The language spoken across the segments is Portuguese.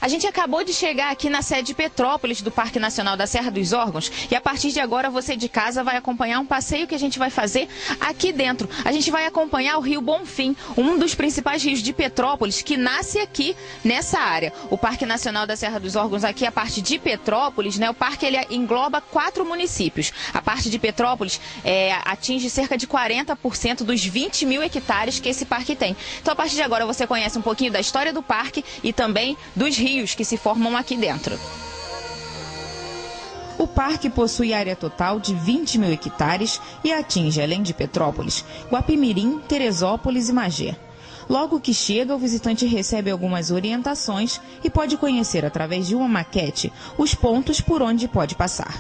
A gente acabou de chegar aqui na sede de Petrópolis do Parque Nacional da Serra dos Órgãos e a partir de agora você de casa vai acompanhar um passeio que a gente vai fazer aqui dentro. A gente vai acompanhar o Rio Bonfim, um dos principais rios de Petrópolis que nasce aqui nessa área. O Parque Nacional da Serra dos Órgãos aqui, a parte de Petrópolis, né? O parque ele engloba 4 municípios. A parte de Petrópolis atinge cerca de 40% dos 20 mil hectares que esse parque tem. Então a partir de agora você conhece um pouquinho da história do parque e também dos rios que se formam aqui dentro. O parque possui área total de 20 mil hectares e atinge, além de Petrópolis, Guapimirim, Teresópolis e Magé. Logo que chega, o visitante recebe algumas orientações e pode conhecer, através de uma maquete, os pontos por onde pode passar.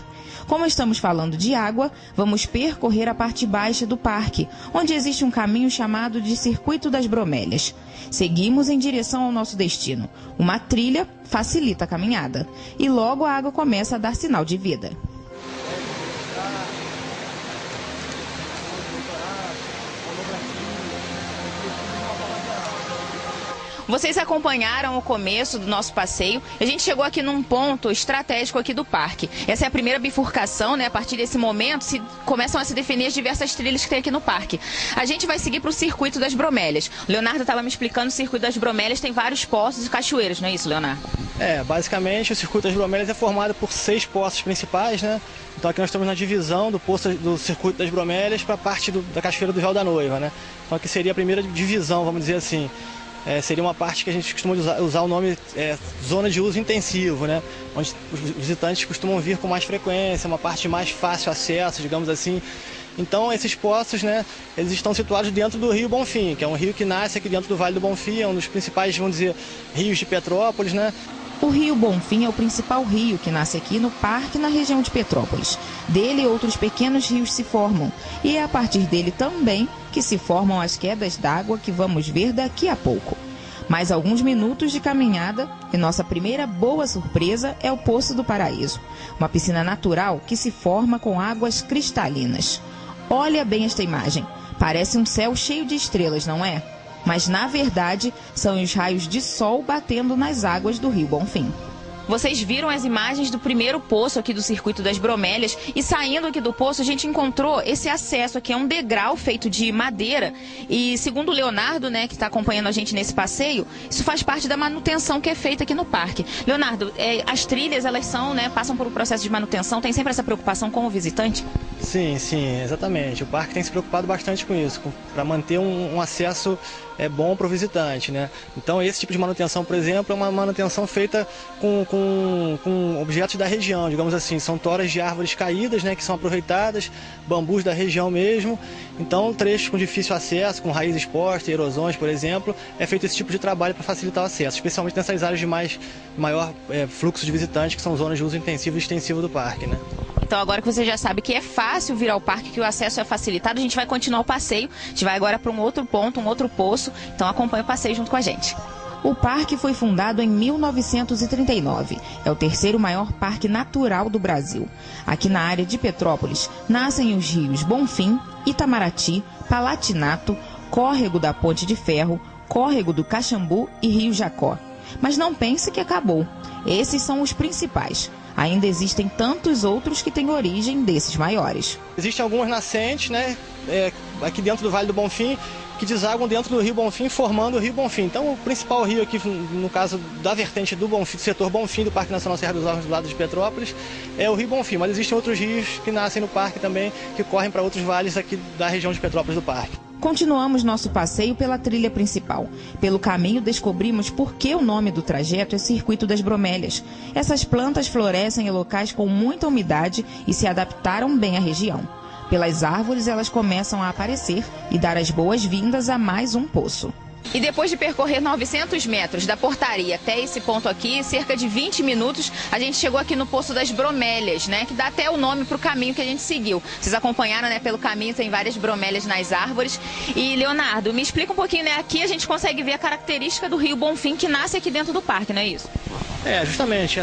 Como estamos falando de água, vamos percorrer a parte baixa do parque, onde existe um caminho chamado de Circuito das Bromélias. Seguimos em direção ao nosso destino. Uma trilha facilita a caminhada e logo a água começa a dar sinal de vida. Vocês acompanharam o começo do nosso passeio. A gente chegou aqui num ponto estratégico aqui do parque. Essa é a primeira bifurcação, né? A partir desse momento começam a se definir as diversas trilhas que tem aqui no parque. A gente vai seguir para o Circuito das Bromélias. O Leonardo estava me explicando, o Circuito das Bromélias tem vários poços e cachoeiras, não é isso, Leonardo? Basicamente o Circuito das Bromélias é formado por 6 poços principais, né? Então aqui nós estamos na divisão do Circuito das Bromélias para a parte da Cachoeira do Véu da Noiva, né? Então aqui seria a primeira divisão, vamos dizer assim. Seria uma parte que a gente costuma usar o nome zona de uso intensivo, né? Onde os visitantes costumam vir com mais frequência, uma parte de mais fácil acesso, digamos assim. Então esses poços, né, eles estão situados dentro do Rio Bonfim, que é um rio que nasce aqui dentro do Vale do Bonfim, é um dos principais, vamos dizer, rios de Petrópolis, né? O Rio Bonfim é o principal rio que nasce aqui no parque, na região de Petrópolis. Dele, outros pequenos rios se formam. E é a partir dele também que se formam as quedas d'água que vamos ver daqui a pouco. Mais alguns minutos de caminhada e nossa primeira boa surpresa é o Poço do Paraíso. Uma piscina natural que se forma com águas cristalinas. Olha bem esta imagem. Parece um céu cheio de estrelas, não é? Mas, na verdade, são os raios de sol batendo nas águas do Rio Bonfim. Vocês viram as imagens do primeiro poço aqui do Circuito das Bromélias e saindo aqui do poço a gente encontrou esse acesso aqui, é um degrau feito de madeira e segundo o Leonardo, né, que está acompanhando a gente nesse passeio, isso faz parte da manutenção que é feita aqui no parque. Leonardo, as trilhas elas são, né, passam por um processo de manutenção, tem sempre essa preocupação com o visitante? Sim, exatamente. O parque tem se preocupado bastante com isso, para manter um acesso bom para o visitante, né? Então esse tipo de manutenção, por exemplo, é uma manutenção feita com objetos da região, digamos assim, são toras de árvores caídas, né, que são aproveitadas, bambus da região mesmo. Então trechos com difícil acesso, com raízes expostas, erosões, por exemplo, é feito esse tipo de trabalho para facilitar o acesso, especialmente nessas áreas de maior fluxo de visitantes, que são zonas de uso intensivo e extensivo do parque, né? Então agora que você já sabe que é fácil vir ao parque, que o acesso é facilitado, a gente vai continuar o passeio. A gente vai agora para um outro ponto, um outro poço. Então acompanha o passeio junto com a gente. O parque foi fundado em 1939. É o terceiro maior parque natural do Brasil. Aqui na área de Petrópolis, nascem os rios Bonfim, Itamaraty, Palatinato, Córrego da Ponte de Ferro, Córrego do Caxambu e Rio Jacó. Mas não pense que acabou. Esses são os principais. Ainda existem tantos outros que têm origem desses maiores. Existem algumas nascentes, né, aqui dentro do Vale do Bonfim, que desaguam dentro do Rio Bonfim, formando o Rio Bonfim. Então, o principal rio aqui, no caso da vertente do Bonfim, do setor Bonfim do Parque Nacional Serra dos Órgãos, do lado de Petrópolis, é o Rio Bonfim. Mas existem outros rios que nascem no parque também, que correm para outros vales aqui da região de Petrópolis do parque. Continuamos nosso passeio pela trilha principal. Pelo caminho descobrimos por que o nome do trajeto é Circuito das Bromélias. Essas plantas florescem em locais com muita umidade e se adaptaram bem à região. Pelas árvores elas começam a aparecer e dar as boas-vindas a mais um poço. E depois de percorrer 900 metros da portaria até esse ponto aqui, cerca de 20 minutos, a gente chegou aqui no Poço das Bromélias, né? Que dá até o nome para o caminho que a gente seguiu. Vocês acompanharam, né? Pelo caminho tem várias bromélias nas árvores. E, Leonardo, me explica um pouquinho, né? Aqui a gente consegue ver a característica do Rio Bonfim que nasce aqui dentro do parque, não é isso? Justamente,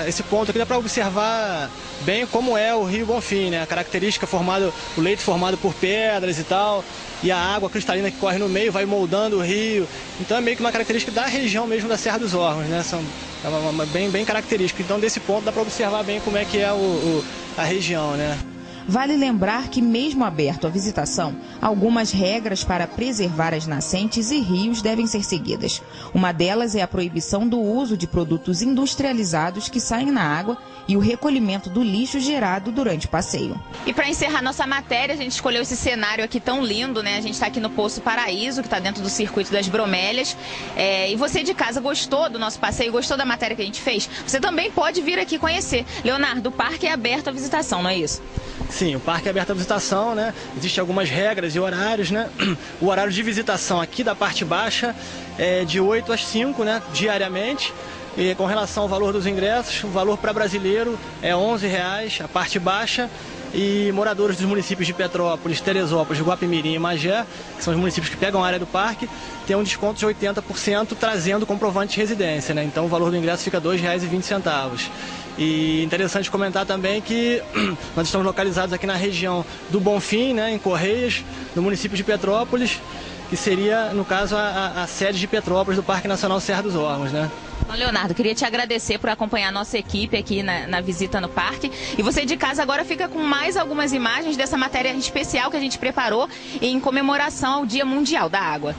esse ponto aqui dá para observar bem como é o Rio Bonfim, né? A característica o leito formado por pedras e tal. e a água cristalina que corre no meio vai moldando o rio. Então é meio que uma característica da região mesmo da Serra dos Órgãos, né? Bem característica. Então desse ponto dá para observar bem como é que é a região, né? Vale lembrar que, mesmo aberto à visitação, algumas regras para preservar as nascentes e rios devem ser seguidas. Uma delas é a proibição do uso de produtos industrializados que saem na água e o recolhimento do lixo gerado durante o passeio. E para encerrar nossa matéria, a gente escolheu esse cenário aqui tão lindo, né? A gente está aqui no Poço Paraíso, que está dentro do circuito das Bromélias. E você de casa gostou do nosso passeio, gostou da matéria que a gente fez? Você também pode vir aqui conhecer. Leonardo, o parque é aberto à visitação, não é isso? Sim, o parque é aberto à visitação, né? Existem algumas regras e horários, né? O horário de visitação aqui da parte baixa é de 8 às 5, né? Diariamente. E com relação ao valor dos ingressos, o valor para brasileiro é R$ 11, a parte baixa. E moradores dos municípios de Petrópolis, Teresópolis, Guapimirim e Magé, que são os municípios que pegam a área do parque, tem um desconto de 80% trazendo comprovante de residência, né? Então o valor do ingresso fica R$ 2,20. E interessante comentar também que nós estamos localizados aqui na região do Bonfim, né, em Correias, no município de Petrópolis, que seria, no caso, a sede de Petrópolis do Parque Nacional Serra dos Órgãos, né? Leonardo, queria te agradecer por acompanhar a nossa equipe aqui na visita no parque. E você de casa agora fica com mais algumas imagens dessa matéria especial que a gente preparou em comemoração ao Dia Mundial da Água.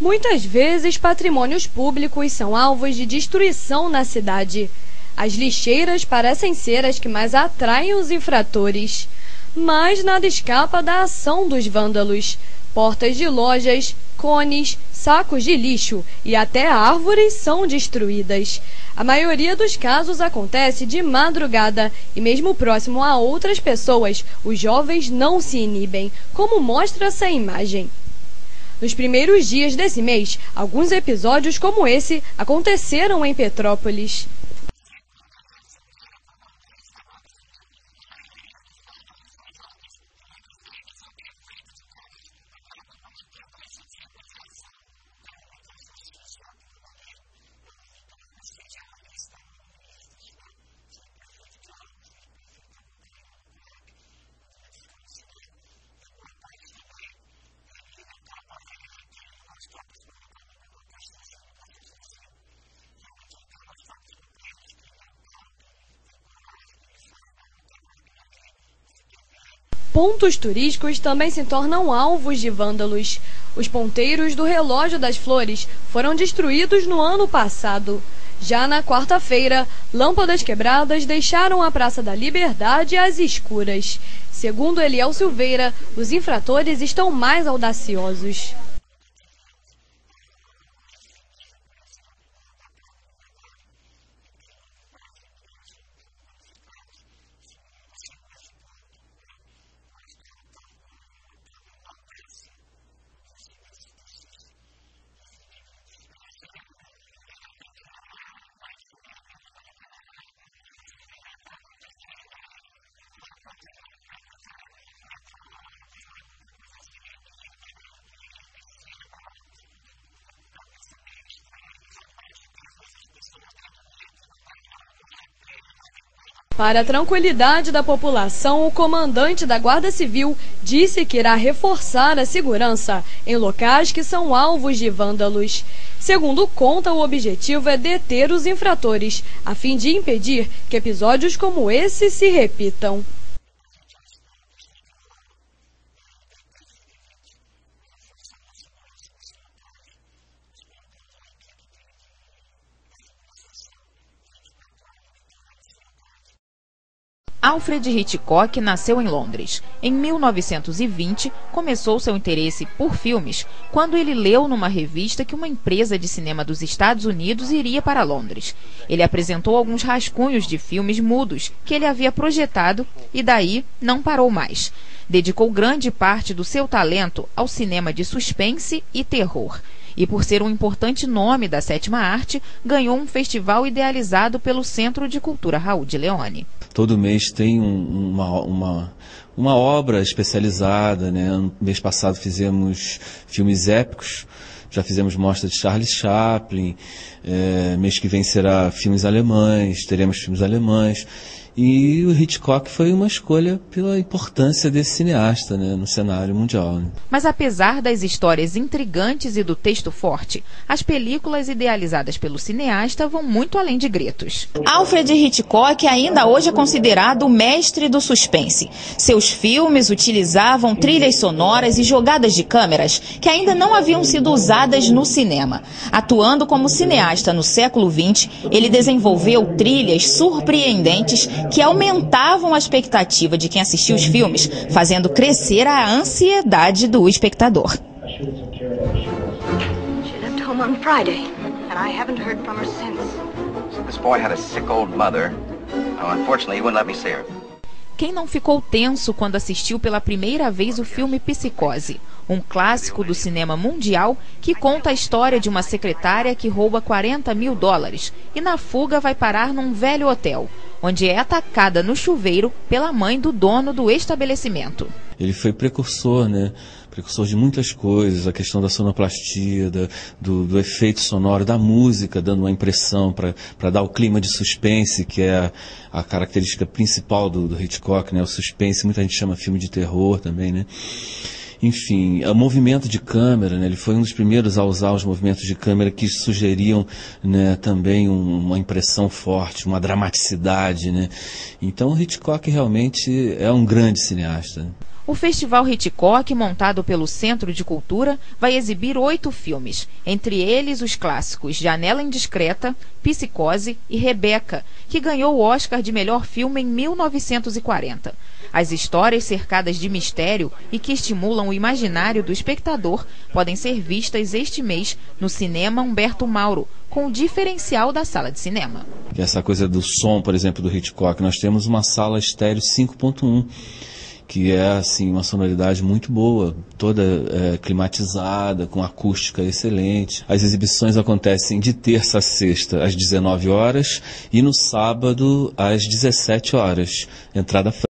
Muitas vezes, patrimônios públicos são alvos de destruição na cidade. As lixeiras parecem ser as que mais atraem os infratores. Mas nada escapa da ação dos vândalos. Portas de lojas, cones, sacos de lixo e até árvores são destruídas. A maioria dos casos acontece de madrugada e mesmo próximo a outras pessoas, os jovens não se inibem, como mostra essa imagem. Nos primeiros dias desse mês, alguns episódios como esse aconteceram em Petrópolis. Pontos turísticos também se tornam alvos de vândalos. Os ponteiros do Relógio das Flores foram destruídos no ano passado. Já na quarta-feira, lâmpadas quebradas deixaram a Praça da Liberdade às escuras. Segundo Eliel Silveira, os infratores estão mais audaciosos. Para a tranquilidade da população, o comandante da Guarda Civil disse que irá reforçar a segurança em locais que são alvos de vândalos. Segundo conta, o objetivo é deter os infratores, a fim de impedir que episódios como esse se repitam. Alfred Hitchcock nasceu em Londres. Em 1920, começou seu interesse por filmes quando ele leu numa revista que uma empresa de cinema dos Estados Unidos iria para Londres. Ele apresentou alguns rascunhos de filmes mudos que ele havia projetado e daí não parou mais. Dedicou grande parte do seu talento ao cinema de suspense e terror. e por ser um importante nome da sétima arte, ganhou um festival idealizado pelo Centro de Cultura Raul de Leone. Todo mês tem uma obra especializada, né? No mês passado fizemos filmes épicos, já fizemos mostra de Charles Chaplin, mês que vem será filmes alemães, teremos filmes alemães. E o Hitchcock foi uma escolha pela importância desse cineasta, né, no cenário mundial. Né? Mas apesar das histórias intrigantes e do texto forte, as películas idealizadas pelo cineasta vão muito além de gritos. Alfred Hitchcock ainda hoje é considerado o mestre do suspense. Seus filmes utilizavam trilhas sonoras e jogadas de câmeras que ainda não haviam sido usadas no cinema. Atuando como cineasta no século XX, ele desenvolveu trilhas surpreendentes que aumentavam a expectativa de quem assistia os filmes, fazendo crescer a ansiedade do espectador. Quem não ficou tenso quando assistiu pela primeira vez o filme Psicose? Um clássico do cinema mundial que conta a história de uma secretária que rouba $40 mil e na fuga vai parar num velho hotel, onde é atacada no chuveiro pela mãe do dono do estabelecimento. Ele foi precursor, né? Precursor de muitas coisas, a questão da sonoplastia, do efeito sonoro, da música, dando uma impressão para dar o clima de suspense, que é a característica principal do Hitchcock, né? O suspense, muita gente chama filme de terror também, né? Enfim, o movimento de câmera, né, ele foi um dos primeiros a usar os movimentos de câmera que sugeriam, né, também uma impressão forte, uma dramaticidade. Né? Então o Hitchcock realmente é um grande cineasta. O Festival Hitchcock, montado pelo Centro de Cultura, vai exibir 8 filmes, entre eles os clássicos Janela Indiscreta, Psicose e Rebeca, que ganhou o Oscar de melhor filme em 1940. As histórias cercadas de mistério e que estimulam o imaginário do espectador podem ser vistas este mês no Cinema Humberto Mauro, com o diferencial da sala de cinema. Essa coisa do som, por exemplo, do Hitchcock, nós temos uma sala estéreo 5.1, que é assim, uma sonoridade muito boa, toda climatizada, com acústica excelente. As exibições acontecem de terça a sexta às 19 horas e no sábado às 17 horas, entrada franca.